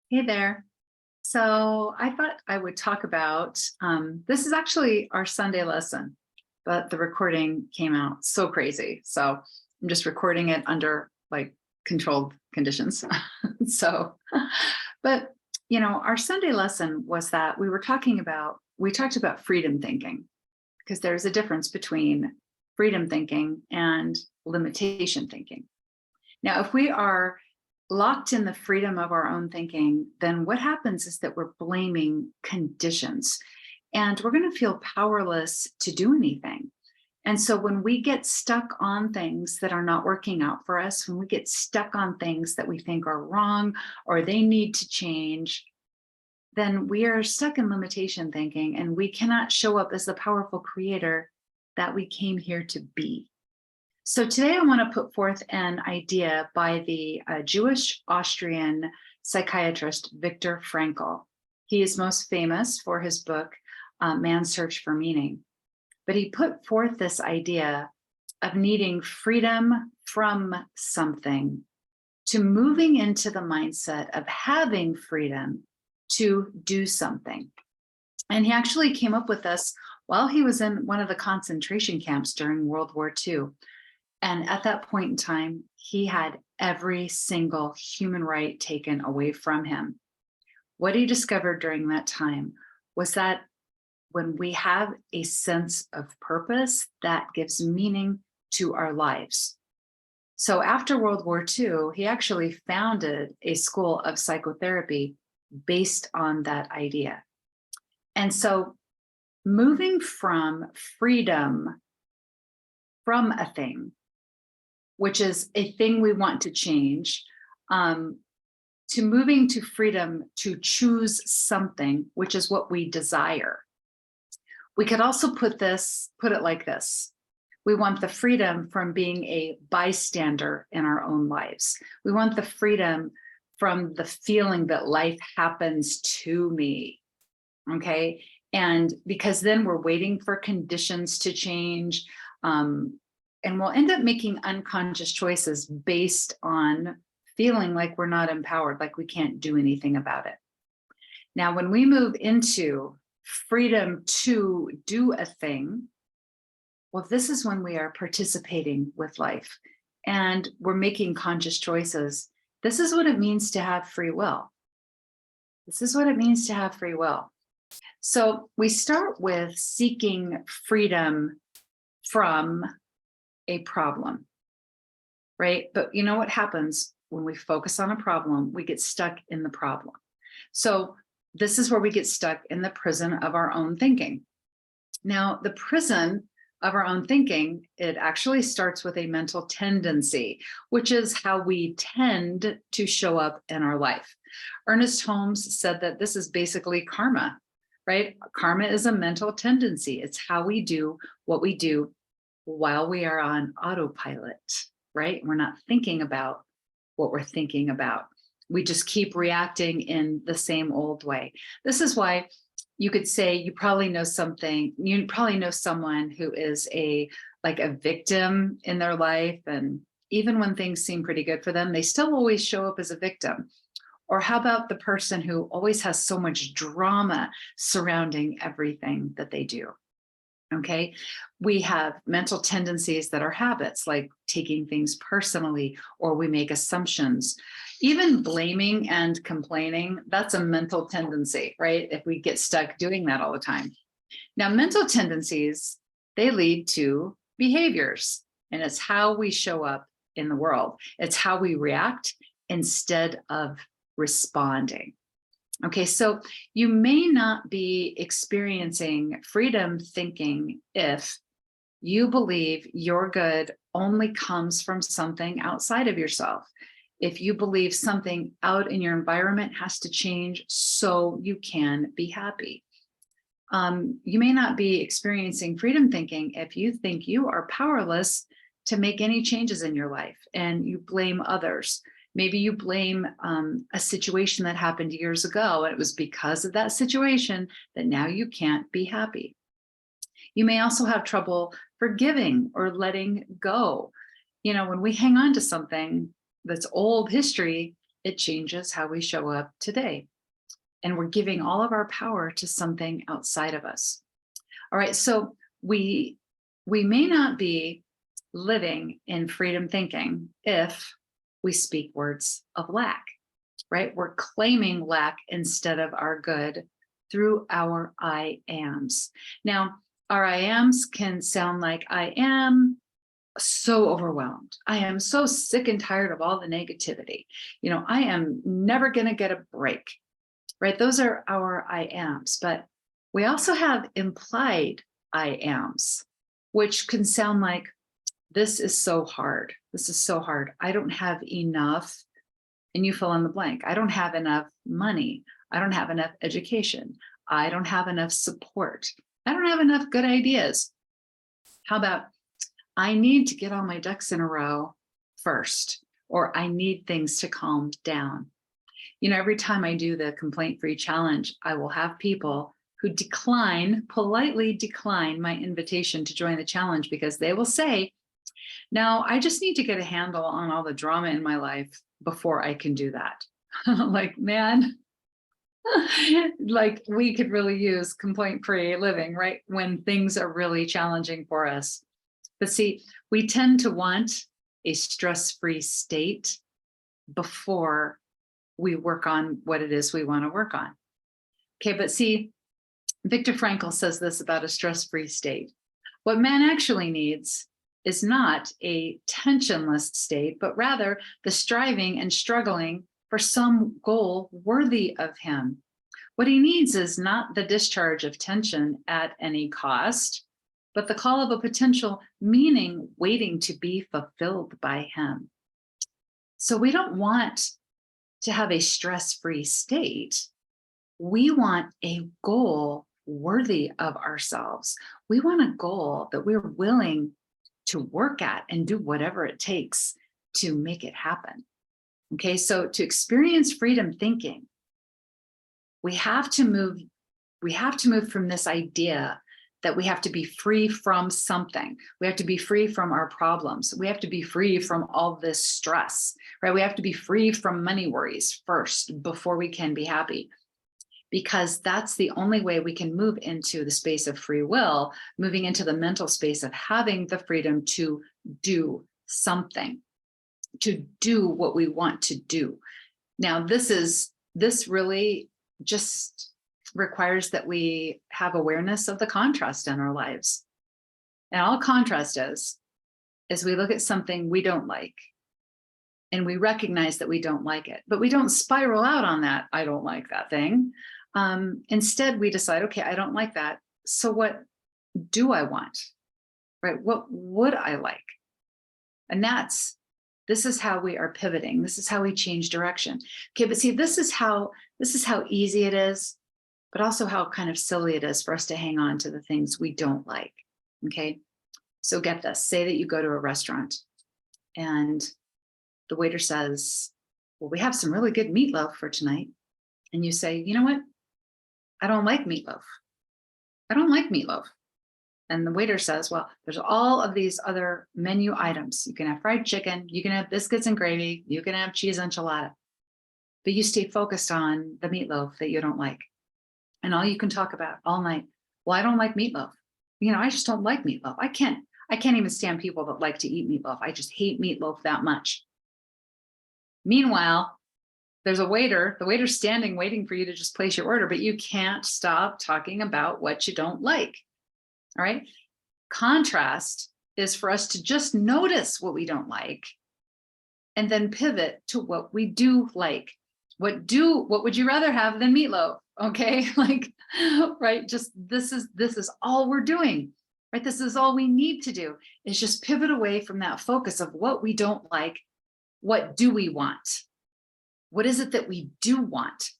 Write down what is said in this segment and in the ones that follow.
Hey there. So I thought I would talk about this is actually our Sunday lesson, but the recording came out so crazy. So I'm just recording it under like controlled conditions. so, but our Sunday lesson was that we talked about freedom thinking because there's a difference between freedom thinking and limitation thinking. Now, if we are locked in the freedom of our own thinking, then what happens is that we're blaming conditions and we're going to feel powerless to do anything. And so when we get stuck on things that are not working out for us, when we get stuck on things that we think are wrong or they need to change, then we are stuck in limitation thinking and we cannot show up as the powerful creator that we came here to be. So today I want to put forth an idea by the Jewish Austrian psychiatrist Viktor Frankl. He is most famous for his book, Man's Search for Meaning. But he put forth this idea of needing freedom from something to moving into the mindset of having freedom to do something. And he actually came up with this while he was in one of the concentration camps during World War II. And at that point in time, he had every single human right taken away from him. What he discovered during that time was that when we have a sense of purpose, that gives meaning to our lives. So after World War II, he actually founded a school of psychotherapy based on that idea. And so moving from freedom from a thing, which is a thing we want to change, to moving to freedom to choose something, which is what we desire. We could also put it like this. We want the freedom from being a bystander in our own lives. We want the freedom from the feeling that life happens to me, okay? And because then we're waiting for conditions to change, and we'll end up making unconscious choices based on feeling like we're not empowered, like we can't do anything about it. Now, when we move into freedom to do a thing, well, this is when we are participating with life and we're making conscious choices. This is what it means to have free will. This is what it means to have free will. So we start with seeking freedom from a problem, right? But you know what happens when we focus on a problem? We get stuck in the problem. So this is where we get stuck in the prison of our own thinking. Now, the prison of our own thinking, it actually starts with a mental tendency, which is how we tend to show up in our life. Ernest Holmes said that this is basically karma, right? Karma is a mental tendency. It's how we do what we do while we are on autopilot, right? We're not thinking about what we're thinking about. We just keep reacting in the same old way. This is why you could say you probably know someone who is a victim in their life. And even when things seem pretty good for them, they still always show up as a victim. Or how about the person who always has so much drama surrounding everything that they do? Okay, we have mental tendencies that are habits, like taking things personally, or we make assumptions. Even blaming and complaining, that's a mental tendency, right? If we get stuck doing that all the time. Now, mental tendencies, they lead to behaviors, and it's how we show up in the world. It's how we react instead of responding. Okay, so you may not be experiencing freedom thinking if you believe your good only comes from something outside of yourself. If you believe something out in your environment has to change so you can be happy. You may not be experiencing freedom thinking if you think you are powerless to make any changes in your life and you blame others. Maybe you blame a situation that happened years ago, and it was because of that situation that now you can't be happy. You may also have trouble forgiving or letting go. When we hang on to something that's old history, it changes how we show up today. And we're giving all of our power to something outside of us. All right, so we may not be living in freedom thinking if we speak words of lack, right? We're claiming lack instead of our good through our I ams. Now, our I ams can sound like I am so overwhelmed. I am so sick and tired of all the negativity. I am never going to get a break, right? Those are our I ams. But we also have implied I ams, which can sound like, this is so hard. This is so hard. I don't have enough. And you fill in the blank. I don't have enough money. I don't have enough education. I don't have enough support. I don't have enough good ideas. How about, I need to get all my ducks in a row first, or I need things to calm down. Every time I do the complaint-free challenge, I will have people who politely decline my invitation to join the challenge because they will say, now I just need to get a handle on all the drama in my life before I can do that. Like, man, like we could really use complaint-free living, right? When things are really challenging for us. But see, we tend to want a stress-free state before we work on what it is we want to work on. Okay, but see, Viktor Frankl says this about a stress-free state. What man actually needs is not a tensionless state, but rather the striving and struggling for some goal worthy of him. What he needs is not the discharge of tension at any cost, but the call of a potential meaning waiting to be fulfilled by him. So we don't want to have a stress-free state. We want a goal worthy of ourselves. We want a goal that we're willing to work at and do whatever it takes to make it happen. Okay, so to experience freedom thinking, we have to move from this idea that we have to be free from something. We have to be free from our problems. We have to be free from all this stress, right? We have to be free from money worries first before we can be happy, because that's the only way we can move into the space of free will, moving into the mental space of having the freedom to do something, to do what we want to do. Now, this really just requires that we have awareness of the contrast in our lives. And all contrast is we look at something we don't like and we recognize that we don't like it, but we don't spiral out on that. I don't like that thing. Instead, we decide, okay, I don't like that. So what do I want, right? What would I like? And this is how we are pivoting. This is how we change direction. Okay, but see, this is how easy it is, but also how kind of silly it is for us to hang on to the things we don't like. Okay, so get this. Say that you go to a restaurant and the waiter says, well, we have some really good meatloaf for tonight. And you say, you know what? I don't like meatloaf. I don't like meatloaf. And the waiter says, well, there's all of these other menu items. You can have fried chicken, you can have biscuits and gravy, you can have cheese enchilada, but you stay focused on the meatloaf that you don't like. And all you can talk about all night, well, I don't like meatloaf. I just don't like meatloaf. I can't even stand people that like to eat meatloaf. I just hate meatloaf that much. Meanwhile, there's the waiter's standing waiting for you to just place your order, but you can't stop talking about what you don't like. All right. Contrast is for us to just notice what we don't like and then pivot to what we do like. What would you rather have than meatloaf? Okay. Like, right. Just this is all we're doing, right? This is all we need to do is just pivot away from that focus of what we don't like. What do we want? What is it that we do want?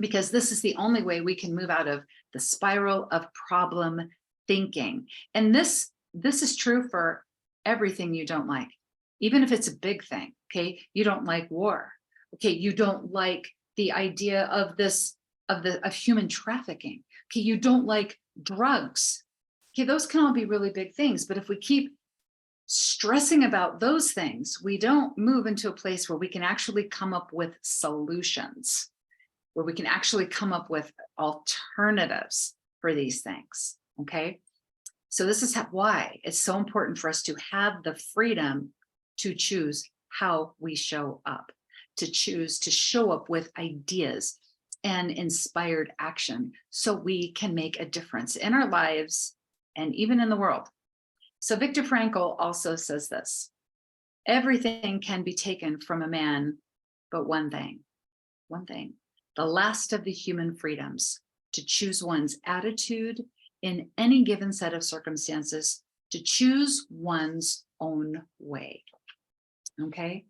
Because this is the only way we can move out of the spiral of problem thinking. And this is true for everything you don't like, even if it's a big thing. Okay, you don't like war. Okay, you don't like the idea of human trafficking. Okay, you don't like drugs. Okay, those can all be really big things. But if we keep stressing about those things, we don't move into a place where we can actually come up with solutions, where we can actually come up with alternatives for these things. Okay. So this is why it's so important for us to have the freedom to choose how we show up, to choose to show up with ideas and inspired action so we can make a difference in our lives and even in the world. So Viktor Frankl also says this: everything can be taken from a man, but one thing, the last of the human freedoms, to choose one's attitude in any given set of circumstances, to choose one's own way. Okay.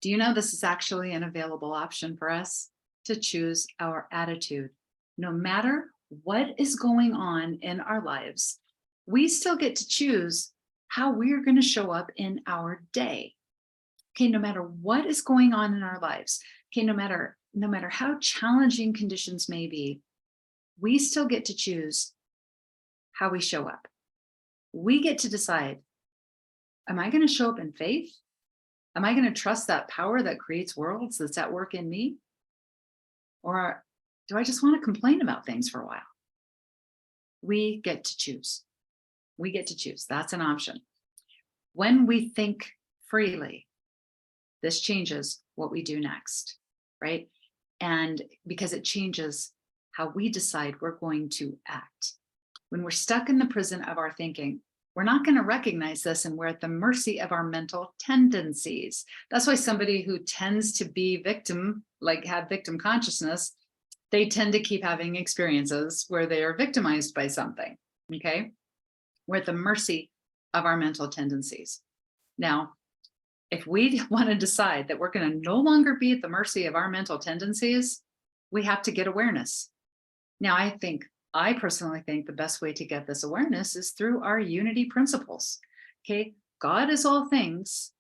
Do you know this is actually an available option for us to choose our attitude? No matter what is going on in our lives, we still get to choose how we're going to show up in our day. Okay, no matter what is going on in our lives, okay, no matter how challenging conditions may be, we still get to choose how we show up. We get to decide, am I going to show up in faith? Am I going to trust that power that creates worlds that's at work in me? Or do I just want to complain about things for a while? We get to choose. We get to choose. That's an option. When we think freely, this changes what we do next, right? And because it changes how we decide we're going to act. When we're stuck in the prison of our thinking, we're not going to recognize this, and we're at the mercy of our mental tendencies. That's why somebody who tends to be victim, like have victim consciousness, they tend to keep having experiences where they are victimized by something. Okay. We're at the mercy of our mental tendencies. Now, if we want to decide that we're going to no longer be at the mercy of our mental tendencies, we have to get awareness. Now, I personally think the best way to get this awareness is through our unity principles. Okay. God is all things.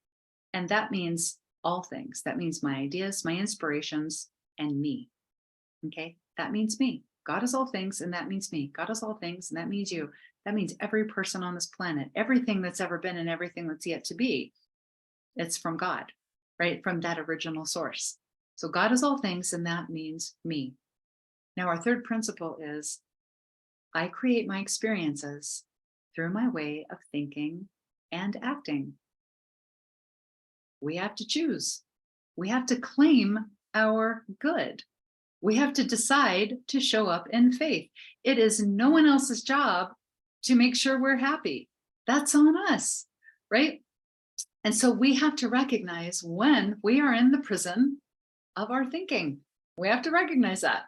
And that means all things. That means my ideas, my inspirations, and me. Okay. That means me. God is all things, and that means me. God is all things, and that means you. That means every person on this planet, everything that's ever been and everything that's yet to be. It's from God, right? From that original source. So God is all things, and that means me. Now, our third principle is I create my experiences through my way of thinking and acting. We have to choose. We have to claim our good. We have to decide to show up in faith. It is no one else's job to make sure we're happy. That's on us, right? And so we have to recognize when we are in the prison of our thinking. We have to recognize that.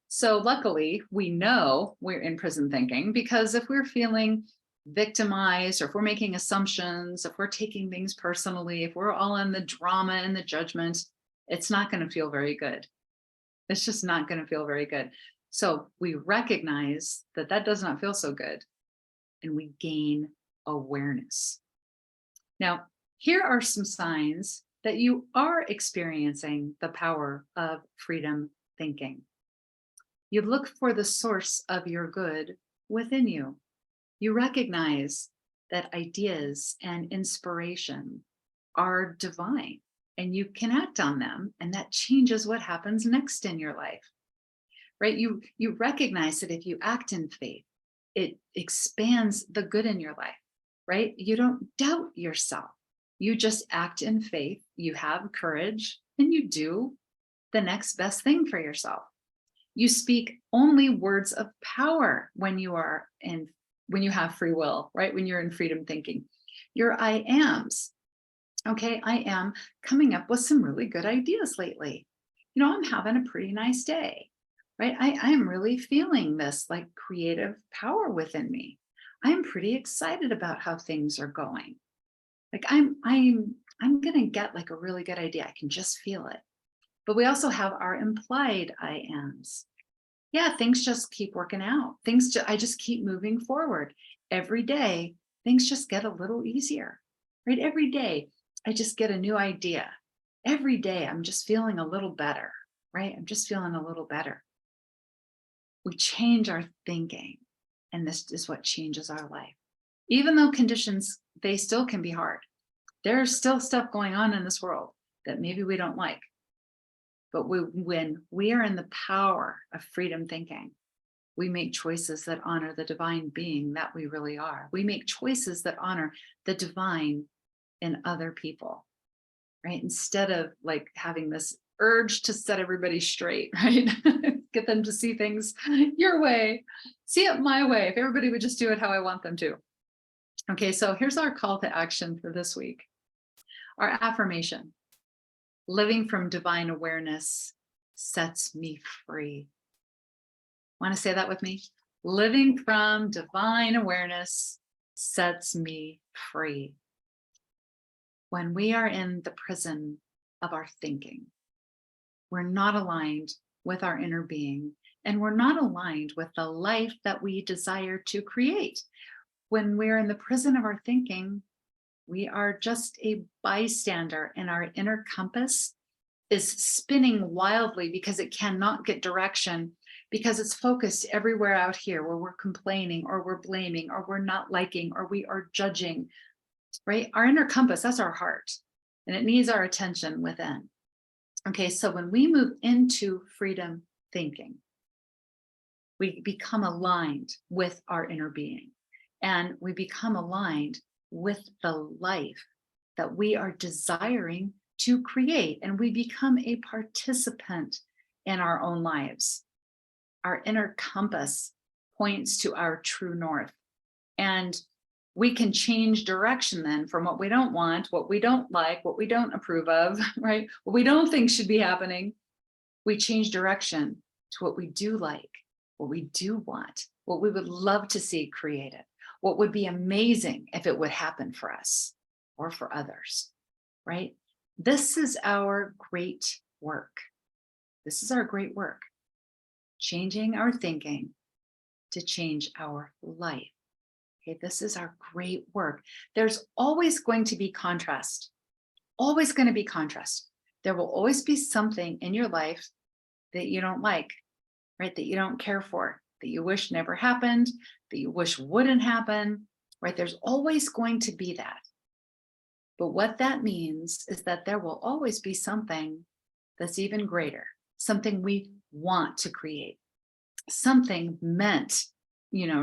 So luckily, we know we're in prison thinking, because if we're feeling victimized, or if we're making assumptions, if we're taking things personally, if we're all in the drama and the judgment, it's not going to feel very good. It's just not going to feel very good. So we recognize that that does not feel so good, and we gain awareness. Now, here are some signs that you are experiencing the power of freedom thinking. You look for the source of your good within you. You recognize that ideas and inspiration are divine, and you can act on them, and that changes what happens next in your life, right? You recognize that if you act in faith, it expands the good in your life, right? You don't doubt yourself. You just act in faith. You have courage, and you do the next best thing for yourself. You speak only words of power when you have free will, right? When you're in freedom thinking. Your I ams. Okay, I am coming up with some really good ideas lately. I'm having a pretty nice day, right? I am really feeling this like creative power within me. I'm pretty excited about how things are going. Like I'm gonna get like a really good idea. I can just feel it. But we also have our implied I ams. Yeah, things just keep working out. I just keep moving forward. Every day, things just get a little easier, right? Every day, I just get a new idea. Every day, I'm just feeling a little better, right? I'm just feeling a little better. We change our thinking, and this is what changes our life. Even though conditions, they still can be hard. There's still stuff going on in this world that maybe we don't like. But when we are in the power of freedom thinking, we make choices that honor the divine being that we really are. We make choices that honor the divine in other people, right? Instead of like having this urge to set everybody straight, right? Get them to see things your way, see it my way. If everybody would just do it how I want them to. Okay, so here's our call to action for this week. Our affirmation: living from divine awareness sets me free. Want to say that with me? Living from divine awareness sets me free. When we are in the prison of our thinking, we're not aligned with our inner being, and we're not aligned with the life that we desire to create. When we're in the prison of our thinking, we are just a bystander, and our inner compass is spinning wildly because it cannot get direction, because it's focused everywhere out here where we're complaining or we're blaming or we're not liking or we are judging, right? Our inner compass, that's our heart, and it needs our attention within. Okay, so when we move into freedom thinking, we become aligned with our inner being, and we become aligned with the life that we are desiring to create, and we become a participant in our own lives. Our inner compass points to our true north, and we can change direction then from what we don't want, what we don't like, what we don't approve of, right? What we don't think should be happening. We change direction to what we do like, what we do want, what we would love to see created, what would be amazing if it would happen for us or for others, right? This is our great work. This is our great work. Changing our thinking to change our life. Okay, this is our great work. There's always going to be contrast, always going to be contrast. There will always be something in your life that you don't like, right? That you don't care for, that you wish never happened, that you wish wouldn't happen, right? There's always going to be that. But what that means is that there will always be something that's even greater, something we want to create, something meant,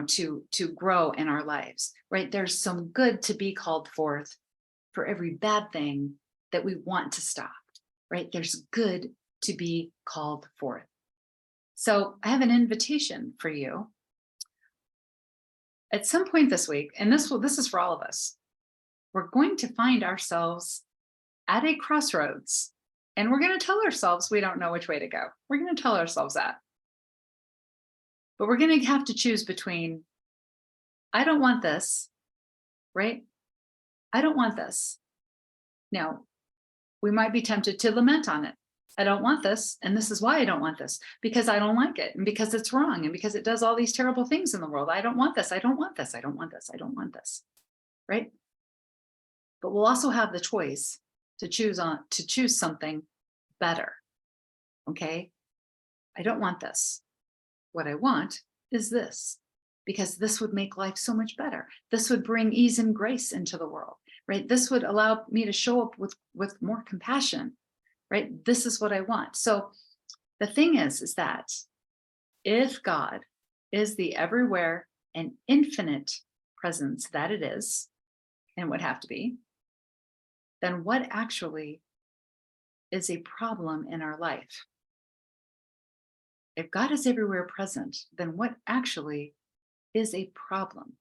to grow in our lives, right? There's some good to be called forth for every bad thing that we want to stop, right? There's good to be called forth. So I have an invitation for you. At some point this week, and this is for all of us, we're going to find ourselves at a crossroads, and we're going to tell ourselves we don't know which way to go. We're going to tell ourselves that. But we're going to have to choose between, I don't want this, right? I don't want this. Now, we might be tempted to lament on it. I don't want this, and this is why I don't want this, because I don't like it, and because it's wrong, and because it does all these terrible things in the world. I don't want this. I don't want this. I don't want this. I don't want this, right? But we'll also have the choice to choose something better. Okay? I don't want this. What I want is this, because this would make life so much better. This would bring ease and grace into the world, right? This would allow me to show up with more compassion, right? This is what I want. So the thing is that if God is the everywhere and infinite presence that it is, and would have to be, then what actually is a problem in our life? If God is everywhere present, then what actually is a problem?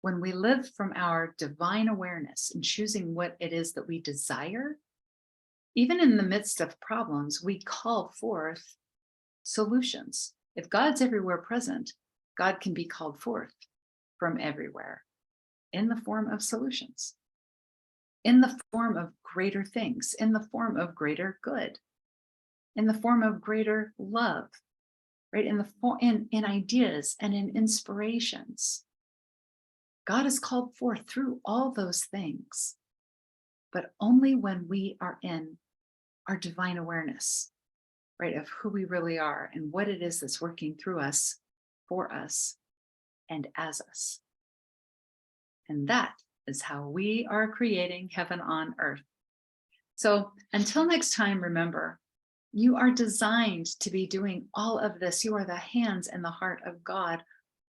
When we live from our divine awareness and choosing what it is that we desire, even in the midst of problems, we call forth solutions. If God's everywhere present, God can be called forth from everywhere in the form of solutions, in the form of greater things, in the form of greater good, in the form of greater love, right? In ideas and in inspirations. God is called forth through all those things, but only when we are in our divine awareness, right? Of who we really are and what it is that's working through us, for us, and as us. And that is how we are creating heaven on earth. So until next time, remember, you are designed to be doing all of this. You are the hands and the heart of God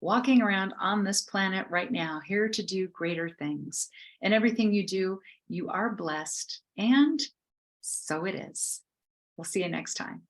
walking around on this planet right now, here to do greater things. And everything you do, you are blessed. And so it is. We'll see you next time.